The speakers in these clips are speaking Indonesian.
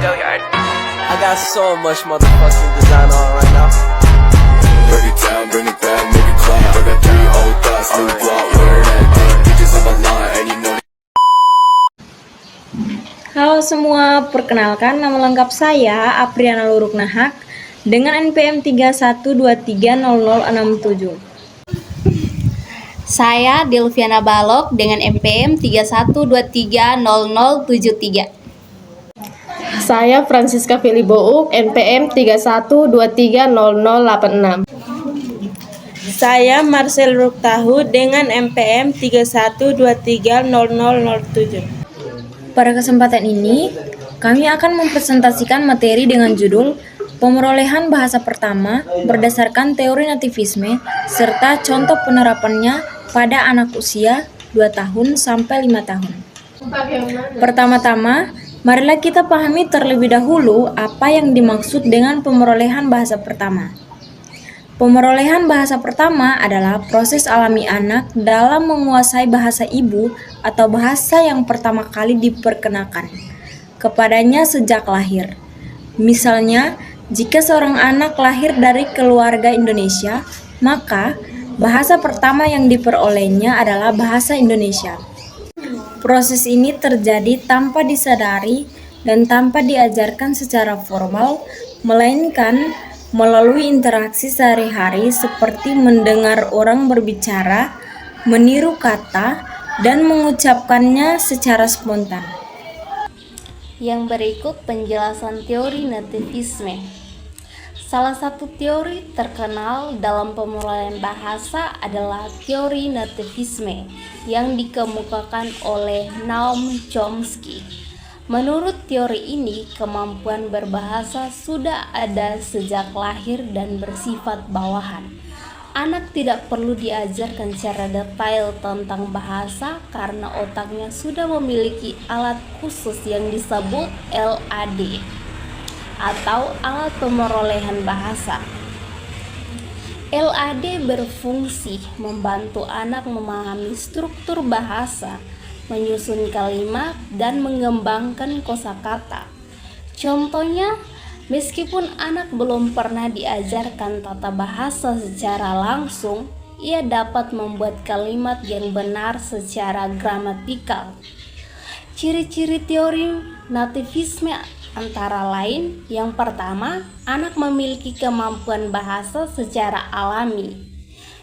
I got so much motherfucking design on right now. Break it down, bring it back, make it clap. I got 3 old thoughts, new block, wear that thing. Bitches on my line, and you know. Halo semua, perkenalkan nama lengkap saya Apriana Luruknahak dengan NPM 31230067. Saya Delviana Balok dengan NPM 31230073. Saya Francisca Filibouk, NPM 31230086. Saya Marcel Ruktahu dengan NPM 31230007. Pada kesempatan ini, kami akan mempresentasikan materi dengan judul Pemerolehan Bahasa Pertama berdasarkan teori nativisme serta contoh penerapannya pada anak usia 2 tahun sampai 5 tahun. Pertama-tama, marilah kita pahami terlebih dahulu apa yang dimaksud dengan pemerolehan bahasa pertama. Pemerolehan bahasa pertama adalah proses alami anak dalam menguasai bahasa ibu atau bahasa yang pertama kali diperkenakan kepadanya sejak lahir. Misalnya, jika seorang anak lahir dari keluarga Indonesia, maka bahasa pertama yang diperolehnya adalah bahasa Indonesia. Proses ini terjadi tanpa disadari dan tanpa diajarkan secara formal, melainkan melalui interaksi sehari-hari seperti mendengar orang berbicara, meniru kata, dan mengucapkannya secara spontan. Yang berikut penjelasan teori nativisme. Salah satu teori terkenal dalam pemerolehan bahasa adalah teori nativisme yang dikemukakan oleh Noam Chomsky. Menurut teori ini, kemampuan berbahasa sudah ada sejak lahir dan bersifat bawahan. Anak tidak perlu diajarkan secara detail tentang bahasa karena otaknya sudah memiliki alat khusus yang disebut LAD atau alat pemerolehan bahasa. LAD berfungsi membantu anak memahami struktur bahasa, menyusun kalimat, dan mengembangkan kosakata. Contohnya, meskipun anak belum pernah diajarkan tata bahasa secara langsung, ia dapat membuat kalimat yang benar secara gramatikal. Ciri-ciri teori nativisme antara lain, yang pertama, anak memiliki kemampuan bahasa secara alami.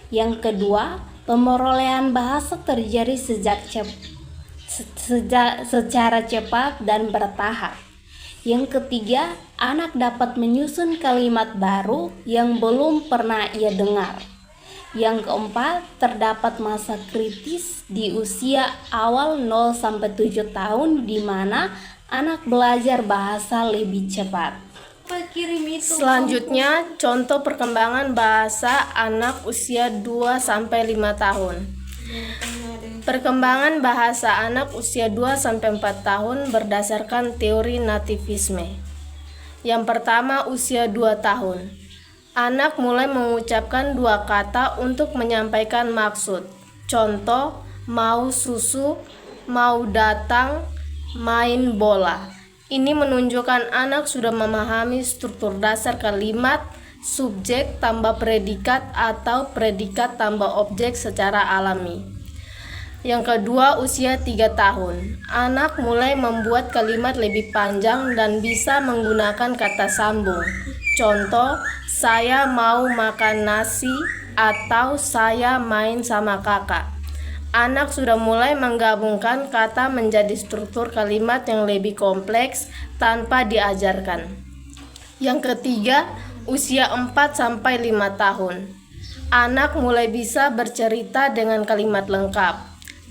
Yang kedua, pemerolehan bahasa terjadi secara cepat dan bertahap. Yang ketiga, anak dapat menyusun kalimat baru yang belum pernah ia dengar. Yang keempat, terdapat masa kritis di usia awal 0-7 tahun di mana anak belajar bahasa lebih cepat. Selanjutnya, contoh perkembangan bahasa anak usia 2-5 tahun. Perkembangan bahasa anak usia 2-4 tahun berdasarkan teori nativisme. Yang pertama, usia 2 tahun. Anak mulai mengucapkan 2 kata untuk menyampaikan maksud. Contoh, mau susu, mau datang, main bola. Ini menunjukkan anak sudah memahami struktur dasar kalimat, subjek tambah predikat atau predikat tambah objek secara alami. Yang kedua, usia 3 tahun. Anak mulai membuat kalimat lebih panjang dan bisa menggunakan kata sambung. Contoh, saya mau makan nasi atau saya main sama kakak. Anak sudah mulai menggabungkan kata menjadi struktur kalimat yang lebih kompleks tanpa diajarkan. Yang ketiga, usia 4-5 tahun. Anak mulai bisa bercerita dengan kalimat lengkap.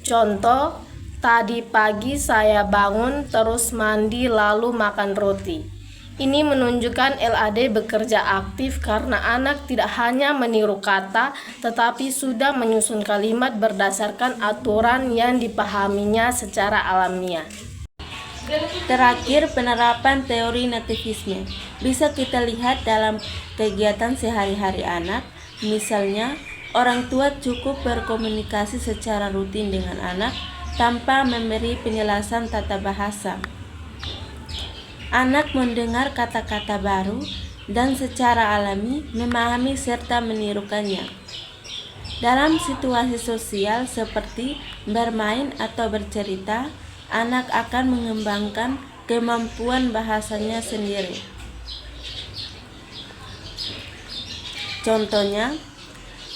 Contoh, tadi pagi saya bangun terus mandi lalu makan roti. Ini menunjukkan LAD bekerja aktif karena anak tidak hanya meniru kata, tetapi sudah menyusun kalimat berdasarkan aturan yang dipahaminya secara alamiah. Terakhir, penerapan teori nativisme bisa kita lihat dalam kegiatan sehari-hari anak. Misalnya, orang tua cukup berkomunikasi secara rutin dengan anak tanpa memberi penjelasan tata bahasa. Anak mendengar kata-kata baru dan secara alami memahami serta menirukannya. Dalam situasi sosial seperti bermain atau bercerita, anak akan mengembangkan kemampuan bahasanya sendiri. Contohnya,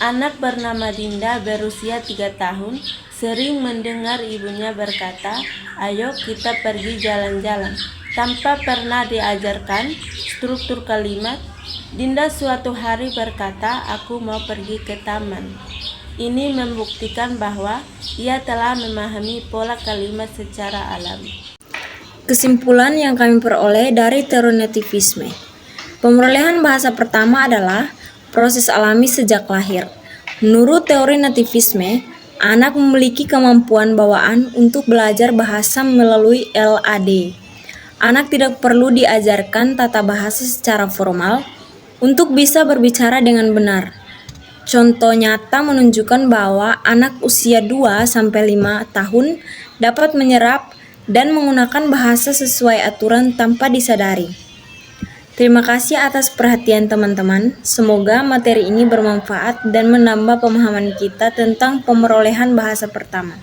anak bernama Dinda berusia 3 tahun sering mendengar ibunya berkata, "Ayo kita pergi jalan-jalan." Tanpa pernah diajarkan struktur kalimat, Dinda suatu hari berkata, "Aku mau pergi ke taman." Ini membuktikan bahwa ia telah memahami pola kalimat secara alami. Kesimpulan yang kami peroleh dari teori nativisme. Pemerolehan bahasa pertama adalah proses alami sejak lahir. Menurut teori nativisme, anak memiliki kemampuan bawaan untuk belajar bahasa melalui LAD. Anak tidak perlu diajarkan tata bahasa secara formal untuk bisa berbicara dengan benar. Contoh nyata menunjukkan bahwa anak usia 2-5 tahun dapat menyerap dan menggunakan bahasa sesuai aturan tanpa disadari. Terima kasih atas perhatian teman-teman. Semoga materi ini bermanfaat dan menambah pemahaman kita tentang pemerolehan bahasa pertama.